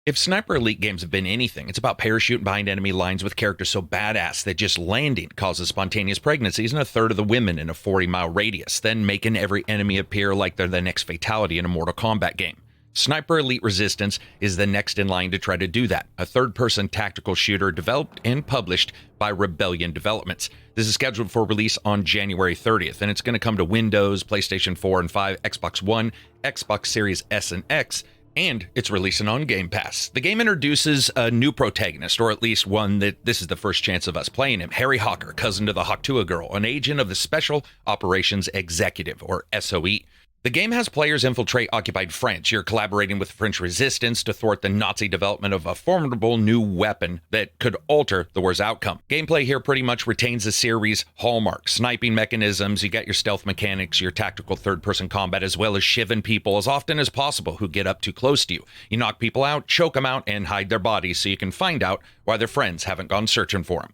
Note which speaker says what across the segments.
Speaker 1: If Sniper Elite games have been anything, it's about parachuting behind enemy lines with characters so badass that just landing causes spontaneous pregnancies in a third of the women in a 40-mile radius, then making every enemy appear like they're the next fatality in a Mortal Kombat game. Sniper Elite Resistance is the next in line to try to do that, a third-person tactical shooter developed and published by Rebellion Developments. This is scheduled for release on January 30th, and it's going to come to Windows, PlayStation 4 and 5, Xbox One, Xbox Series S and X, and it's releasing on Game Pass. The game introduces a new protagonist, or at least one that this is the first chance of us playing him, Harry Hawker, cousin to the Hawktua girl, an agent of the Special Operations Executive, or SOE. The game has players infiltrate occupied France. You're collaborating with the French resistance to thwart the Nazi development of a formidable new weapon that could alter the war's outcome. Gameplay here pretty much retains the series' hallmark. Sniping mechanisms, you got your stealth mechanics, your tactical third-person combat, as well as shivving people as often as possible who get up too close to you. You knock people out, choke them out, and hide their bodies so you can find out why their friends haven't gone searching for them.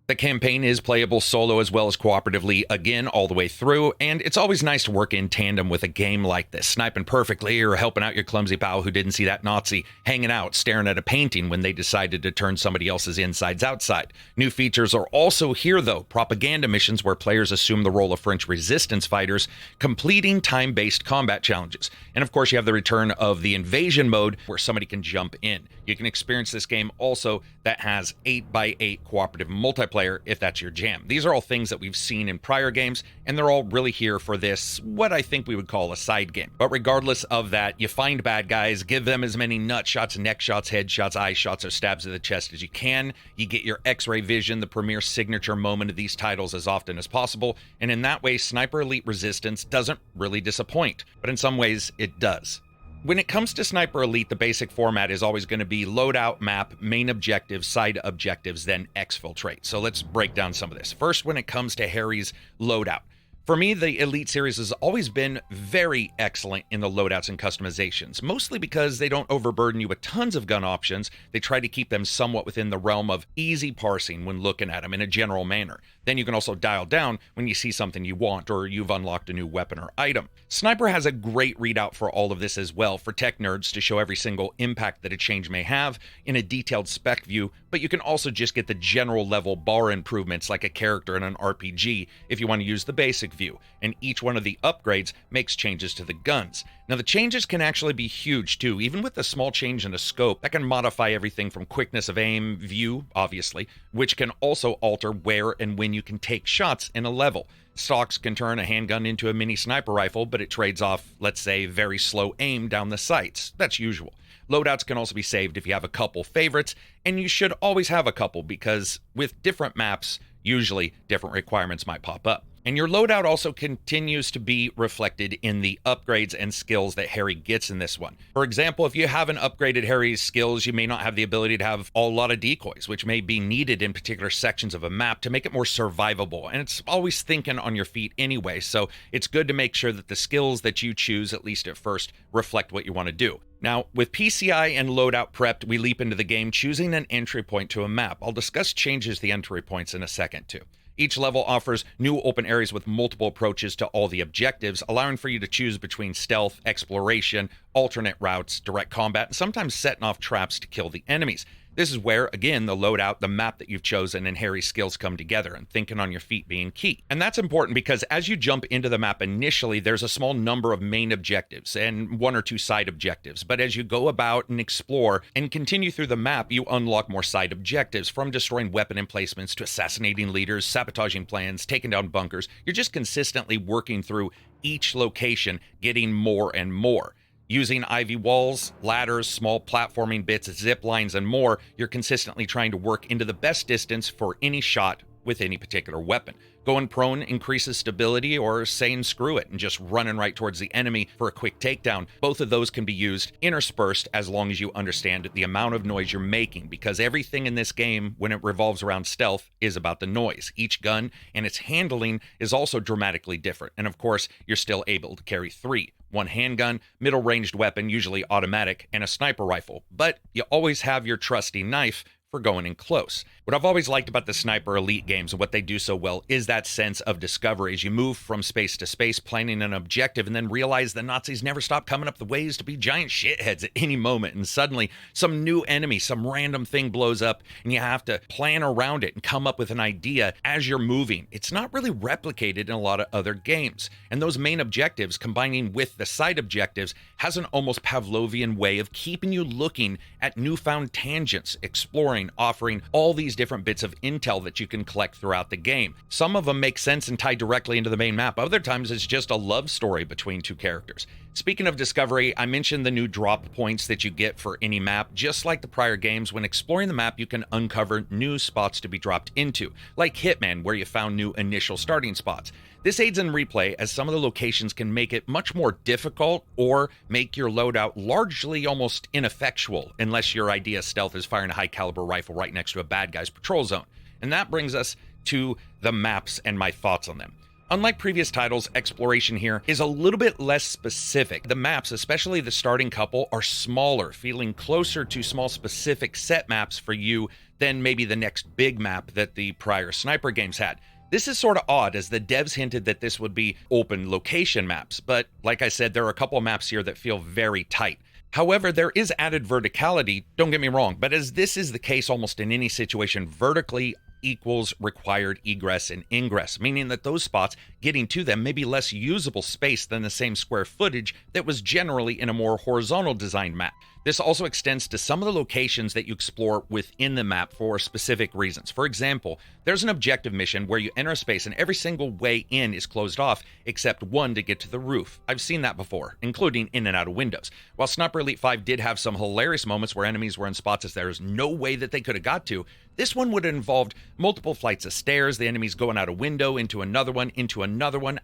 Speaker 1: The campaign is playable solo as well as cooperatively, again, all the way through, and it's always nice to work in tandem with a game like this, sniping perfectly or helping out your clumsy pal who didn't see that Nazi hanging out staring at a painting when they decided to turn somebody else's insides outside. New features are also here, though, propaganda missions where players assume the role of French resistance fighters, completing time-based combat challenges. And of course, you have the return of the invasion mode where somebody can jump in. You can experience this game also that has 8x8 cooperative multiplayer if that's your jam. These are all things that we've seen in prior games, and they're all really here for this, what I think we would call a side game. But regardless of that, you find bad guys, give them as many nut shots, neck shots, head shots, eye shots, or stabs to the chest as you can. You get your X-ray vision, the premier signature moment of these titles as often as possible, and in that way, Sniper Elite Resistance doesn't really disappoint, but in some ways, it does. When it comes to Sniper Elite, the basic format is always going to be loadout, map, main objectives, side objectives, then exfiltrate. So let's break down some of this. First, when it comes to Harry's loadout. For me, the Elite series has always been very excellent in the loadouts and customizations, mostly because they don't overburden you with tons of gun options. They try to keep them somewhat within the realm of easy parsing when looking at them in a general manner. Then you can also dial down when you see something you want or you've unlocked a new weapon or item. Sniper has a great readout for all of this as well for tech nerds to show every single impact that a change may have in a detailed spec view, but you can also just get the general level bar improvements like a character in an RPG if you want to use the basic view, and each one of the upgrades makes changes to the guns. Now the changes can actually be huge too, even with a small change in the scope that can modify everything from quickness of aim, view, obviously, which can also alter where and when you can take shots in a level. Stocks can turn a handgun into a mini sniper rifle, but it trades off, let's say, very slow aim down the sights. That's usual. Loadouts can also be saved if you have a couple favorites, and you should always have a couple because with different maps, usually different requirements might pop up. And your loadout also continues to be reflected in the upgrades and skills that Harry gets in this one. For example, if you haven't upgraded Harry's skills, you may not have the ability to have a lot of decoys, which may be needed in particular sections of a map to make it more survivable. And it's always thinking on your feet anyway, so it's good to make sure that the skills that you choose, at least at first, reflect what you want to do. Now, with PCI and loadout prepped, we leap into the game choosing an entry point to a map. I'll discuss changes to the entry points in a second too. Each level offers new open areas with multiple approaches to all the objectives, allowing for you to choose between stealth, exploration, alternate routes, direct combat, and sometimes setting off traps to kill the enemies. This is where, again, the loadout, the map that you've chosen, and Harry's skills come together, and thinking on your feet being key. And that's important because as you jump into the map initially, there's a small number of main objectives and one or two side objectives. But as you go about and explore and continue through the map, you unlock more side objectives, from destroying weapon emplacements to assassinating leaders, sabotaging plans, taking down bunkers. You're just consistently working through each location, getting more and more. Using ivy walls, ladders, small platforming bits, zip lines, and more, you're consistently trying to work into the best distance for any shot with any particular weapon. Going prone increases stability, or saying screw it and just running right towards the enemy for a quick takedown. Both of those can be used interspersed as long as you understand the amount of noise you're making, because everything in this game, when it revolves around stealth, is about the noise. Each gun and its handling is also dramatically different. And of course, you're still able to carry 3. One handgun, middle-ranged weapon, usually automatic, and a sniper rifle. But you always have your trusty knife for going in close. What I've always liked about the Sniper Elite games and what they do so well is that sense of discovery as you move from space to space, planning an objective, and then realize the Nazis never stop coming up the ways to be giant shitheads at any moment. And suddenly, some new enemy, some random thing blows up, and you have to plan around it and come up with an idea as you're moving. It's not really replicated in a lot of other games. And those main objectives, combining with the side objectives, has an almost Pavlovian way of keeping you looking at newfound tangents, exploring, offering all these different bits of intel that you can collect throughout the game. Some of them make sense and tie directly into the main map. Other times it's just a love story between two characters. Speaking of discovery, I mentioned the new drop points that you get for any map. Just like the prior games, when exploring the map, you can uncover new spots to be dropped into, like Hitman, where you found new initial starting spots. This aids in replay, as some of the locations can make it much more difficult or make your loadout largely almost ineffectual unless your idea of stealth is firing a high caliber rifle right next to a bad guy's patrol zone. And that brings us to the maps and my thoughts on them. Unlike previous titles, exploration here is a little bit less specific. The maps, especially the starting couple, are smaller, feeling closer to small specific set maps for you than maybe the next big map that the prior Sniper games had. This is sort of odd, as the devs hinted that this would be open location maps, but like I said, there are a couple of maps here that feel very tight. However, there is added verticality, don't get me wrong, but as this is the case almost in any situation, vertically equals required egress and ingress, meaning that those spots, getting to them may be less usable space than the same square footage that was generally in a more horizontal designed map. This also extends to some of the locations that you explore within the map for specific reasons. For example, there's an objective mission where you enter a space and every single way in is closed off except one to get to the roof. I've seen that before, including in and out of windows. While Sniper Elite 5 did have some hilarious moments where enemies were in spots that there's no way that they could have got to, this one would have involved multiple flights of stairs, the enemies going out a window, into another one,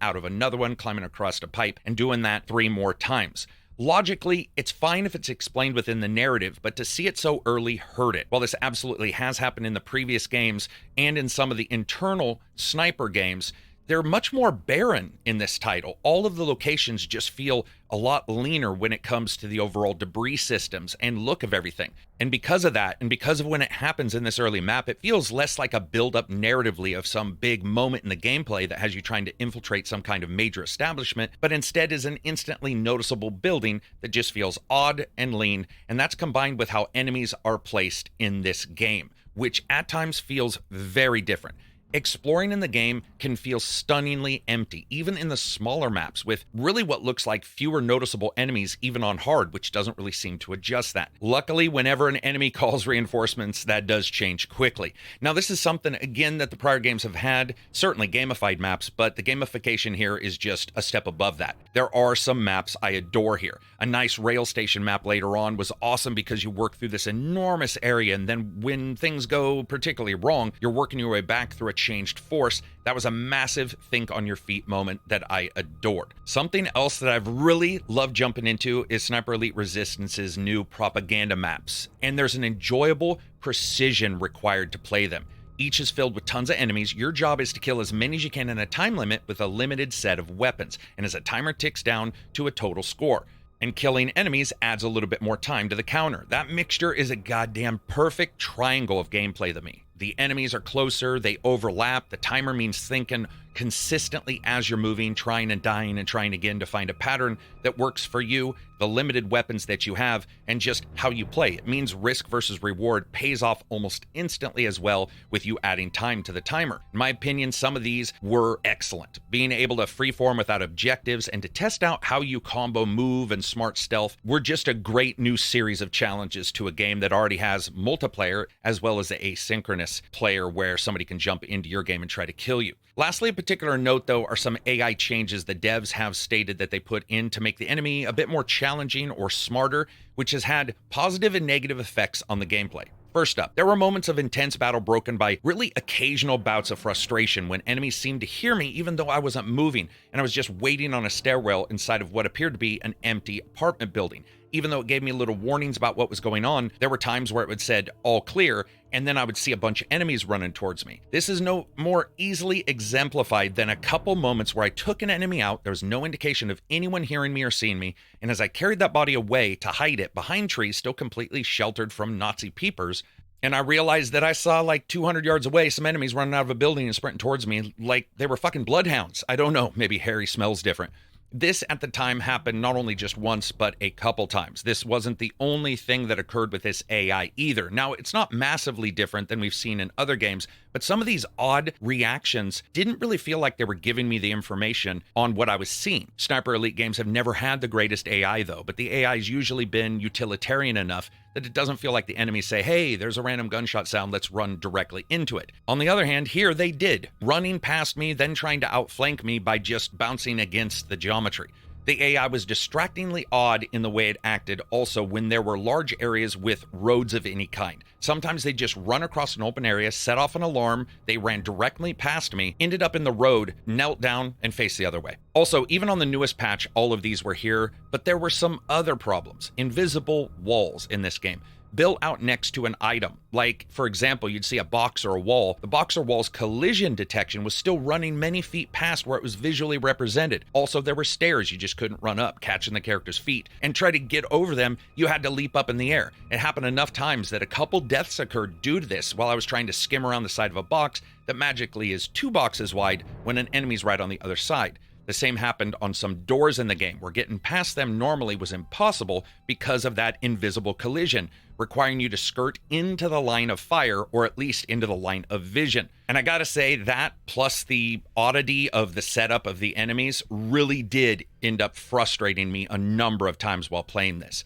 Speaker 1: out of another one, climbing across a pipe, and doing that 3 more times. Logically, it's fine if it's explained within the narrative, but to see it so early hurt it. While this absolutely has happened in the previous games and in some of the internal Sniper games, they're much more barren in this title. All of the locations just feel a lot leaner when it comes to the overall debris systems and look of everything. And because of that, and because of when it happens in this early map, it feels less like a build-up narratively of some big moment in the gameplay that has you trying to infiltrate some kind of major establishment, but instead is an instantly noticeable building that just feels odd and lean, and that's combined with how enemies are placed in this game, which at times feels very different. Exploring in the game can feel stunningly empty, even in the smaller maps, with really what looks like fewer noticeable enemies even on hard, which doesn't really seem to adjust that. Luckily, whenever an enemy calls reinforcements, that does change quickly. Now, this is something, again, that the prior games have had, certainly gamified maps, but the gamification here is just a step above that. There are some maps I adore here. A nice rail station map later on was awesome because you work through this enormous area, and then when things go particularly wrong, you're working your way back through a changed force. That was a massive think on your feet moment that I adored. Something else that I've really loved jumping into is Sniper Elite Resistance's new propaganda maps, and there's an enjoyable precision required to play them. Each is filled with tons of enemies. Your job is to kill as many as you can in a time limit with a limited set of weapons, and as a timer ticks down to a total score. And killing enemies adds a little bit more time to the counter. That mixture is a goddamn perfect triangle of gameplay to me. The enemies are closer, they overlap, the timer means thinking consistently as you're moving, trying and dying and trying again to find a pattern that works for you, the limited weapons that you have, and just how you play. It means risk versus reward pays off almost instantly as well with you adding time to the timer. In my opinion, some of these were excellent. Being able to freeform without objectives and to test out how you combo move and smart stealth were just a great new series of challenges to a game that already has multiplayer as well as the asynchronous player where somebody can jump into your game and try to kill you. Lastly, a particular note though are some AI changes the devs have stated that they put in to make the enemy a bit more challenging or smarter, which has had positive and negative effects on the gameplay. First up, there were moments of intense battle broken by really occasional bouts of frustration when enemies seemed to hear me even though I wasn't moving and I was just waiting on a stairwell inside of what appeared to be an empty apartment building. Even though it gave me little warnings about what was going on, there were times where it would said all clear, and then I would see a bunch of enemies running towards me. This is no more easily exemplified than a couple moments where I took an enemy out, there was no indication of anyone hearing me or seeing me, and as I carried that body away to hide it behind trees still completely sheltered from Nazi peepers, And I realized that I saw like 200 yards away some enemies running out of a building and sprinting towards me like they were fucking bloodhounds. I don't know, maybe Harry smells different. This at the time happened not only just once, but a couple times. This wasn't the only thing that occurred with this AI either. Now, it's not massively different than we've seen in other games, but some of these odd reactions didn't really feel like they were giving me the information on what I was seeing. Sniper Elite games have never had the greatest AI though, but the AI's usually been utilitarian enough that it doesn't feel like the enemies say, hey, there's a random gunshot sound, let's run directly into it. On the other hand, here they did, running past me, then trying to outflank me by just bouncing against the geometry. The AI was distractingly odd in the way it acted also when there were large areas with roads of any kind. Sometimes they just run across an open area, set off an alarm, they ran directly past me, ended up in the road, knelt down, and faced the other way. Also, even on the newest patch, all of these were here, but there were some other problems. Invisible walls in this game, built out next to an item. Like, for example, you'd see a box or a wall. The box or wall's collision detection was still running many feet past where it was visually represented. Also, there were stairs you just couldn't run up, catching the character's feet, and try to get over them, you had to leap up in the air. It happened enough times that a couple deaths occurred due to this while I was trying to skim around the side of a box that magically is 2 boxes wide when an enemy's right on the other side. The same happened on some doors in the game, where getting past them normally was impossible because of that invisible collision, requiring you to skirt into the line of fire, or at least into the line of vision. And I gotta say, that plus the oddity of the setup of the enemies really did end up frustrating me a number of times while playing this.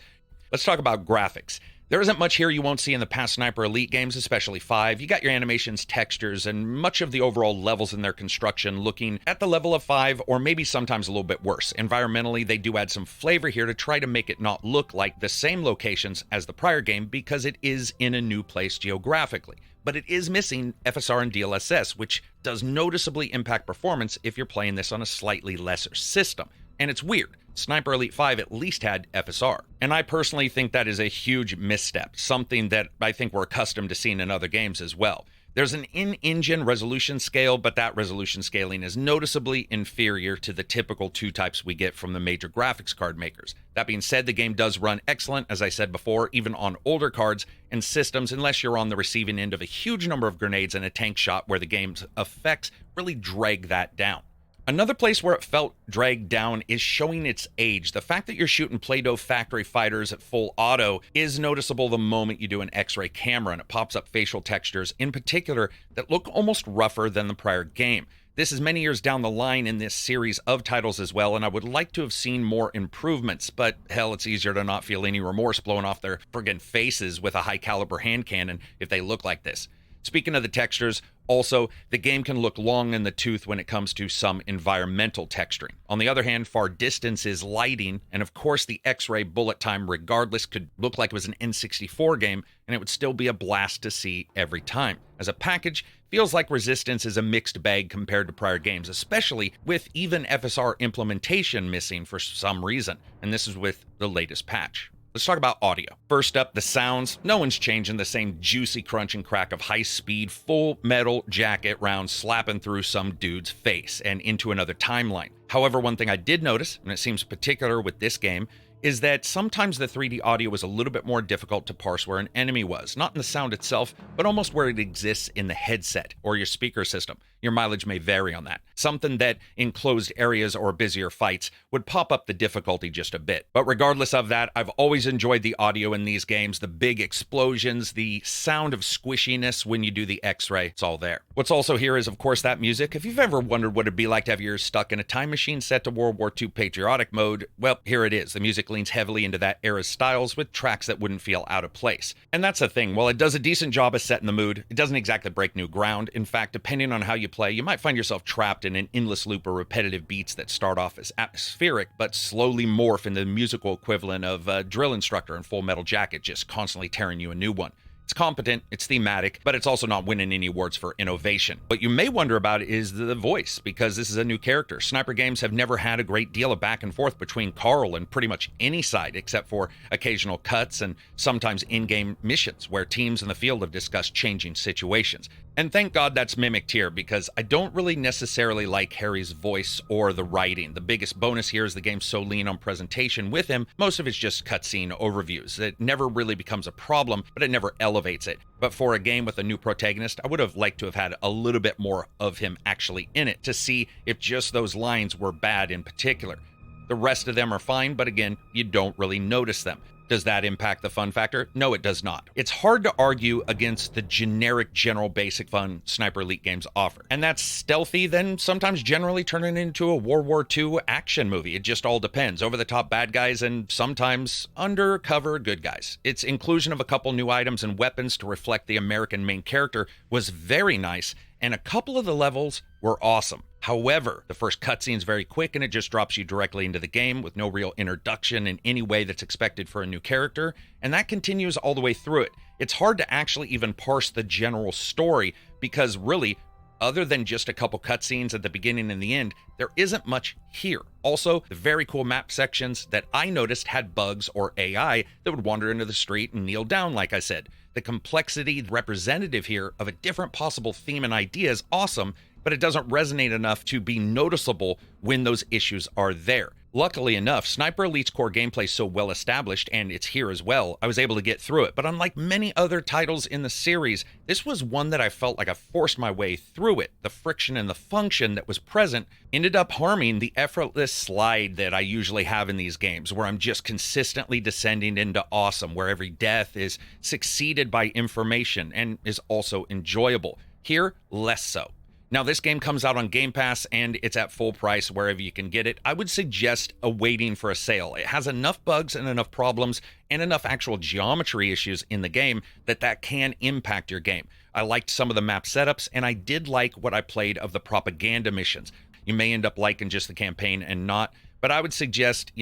Speaker 1: Let's talk about graphics. There isn't much here you won't see in the past Sniper Elite games, especially 5. You got your animations, textures, and much of the overall levels in their construction looking at the level of 5, or maybe sometimes a little bit worse. Environmentally, they do add some flavor here to try to make it not look like the same locations as the prior game because it is in a new place geographically. But it is missing FSR and DLSS, which does noticeably impact performance if you're playing this on a slightly lesser system. And it's weird. Sniper Elite 5 at least had FSR. And I personally think that is a huge misstep, something that I think we're accustomed to seeing in other games as well. There's an in-engine resolution scale, but that resolution scaling is noticeably inferior to the typical 2 types we get from the major graphics card makers. That being said, the game does run excellent, as I said before, even on older cards and systems, unless you're on the receiving end of a huge number of grenades and a tank shot where the game's effects really drag that down. Another place where it felt dragged down is showing its age. The fact that you're shooting Play-Doh factory fighters at full auto is noticeable the moment you do an X-ray camera, and it pops up facial textures in particular that look almost rougher than the prior game. This is many years down the line in this series of titles as well, and I would like to have seen more improvements, but hell, it's easier to not feel any remorse blowing off their friggin' faces with a high-caliber hand cannon if they look like this. Speaking of the textures, also, the game can look long in the tooth when it comes to some environmental texturing. On the other hand, far distance is lighting, and of course the X-ray bullet time regardless could look like it was an N64 game, and it would still be a blast to see every time. As a package, feels like Resistance is a mixed bag compared to prior games, especially with even FSR implementation missing for some reason, and this is with the latest patch. Let's talk about audio. First up, the sounds. No one's changing the same juicy crunch and crack of high-speed, full metal jacket rounds slapping through some dude's face and into another timeline. However, one thing I did notice, and it seems particular with this game, is that sometimes the 3D audio was a little bit more difficult to parse where an enemy was, not in the sound itself, but almost where it exists in the headset or your speaker system. Your mileage may vary on that. Something that in closed areas or busier fights would pop up the difficulty just a bit. But regardless of that, I've always enjoyed the audio in these games, the big explosions, the sound of squishiness when you do the X-ray, it's all there. What's also here is, of course, that music. If you've ever wondered what it'd be like to have your ears stuck in a time machine set to World War II patriotic mode, well, here it is. The music leans heavily into that era's styles with tracks that wouldn't feel out of place. And that's the thing, while it does a decent job of setting the mood, it doesn't exactly break new ground. In fact, depending on how you play, you might find yourself trapped in an endless loop of repetitive beats that start off as atmospheric, but slowly morph into the musical equivalent of a drill instructor in Full Metal Jacket, just constantly tearing you a new one. It's competent, it's thematic, but it's also not winning any awards for innovation. What you may wonder about is the voice, because this is a new character. Sniper games have never had a great deal of back and forth between Carl and pretty much any side, except for occasional cuts and sometimes in-game missions where teams in the field have discussed changing situations. And thank God that's mimicked here, because I don't really necessarily like Harry's voice or the writing. The biggest bonus here is the game's so lean on presentation with him, most of it's just cutscene overviews. It never really becomes a problem, but it never elevates it. But for a game with a new protagonist, I would have liked to have had a little bit more of him actually in it to see if just those lines were bad in particular. The rest of them are fine, but again, you don't really notice them. Does that impact the fun factor? No, it does not. It's hard to argue against the generic, general, basic fun Sniper Elite games offer. And that's stealthy, then sometimes generally turning into a World War II action movie. It just all depends. Over-the-top bad guys and sometimes undercover good guys. Its inclusion of a couple new items and weapons to reflect the American main character was very nice, and a couple of the levels were awesome. However, the first cutscene is very quick and it just drops you directly into the game with no real introduction in any way that's expected for a new character, and that continues all the way through it. It's hard to actually even parse the general story because really, other than just a couple cutscenes at the beginning and the end, there isn't much here. Also, the very cool map sections that I noticed had bugs or AI that would wander into the street and kneel down, like I said. The complexity representative here of a different possible theme and idea is awesome, but it doesn't resonate enough to be noticeable when those issues are there. Luckily enough, Sniper Elite's core gameplay is so well established, and it's here as well, I was able to get through it. But unlike many other titles in the series, this was one that I felt like I forced my way through it. The friction and the function that was present ended up harming the effortless slide that I usually have in these games, where I'm just consistently descending into awesome, where every death is succeeded by information and is also enjoyable. Here, less so. Now, this game comes out on Game Pass, and it's at full price wherever you can get it. I would suggest awaiting for a sale. It has enough bugs and enough problems and enough actual geometry issues in the game that can impact your game. I liked some of the map setups, and I did like what I played of the propaganda missions. You may end up liking just the campaign and not, but I would suggest,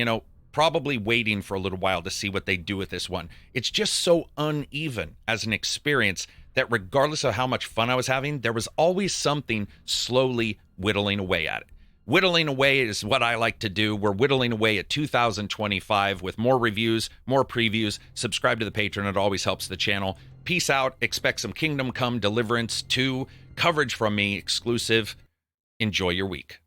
Speaker 1: probably waiting for a little while to see what they do with this one. It's just so uneven as an experience that regardless of how much fun I was having, there was always something slowly whittling away at it. Whittling away is what I like to do. We're whittling away at 2025 with more reviews, more previews. Subscribe to the Patreon. It always helps the channel. Peace out. Expect some Kingdom Come Deliverance 2 coverage from me, exclusive. Enjoy your week.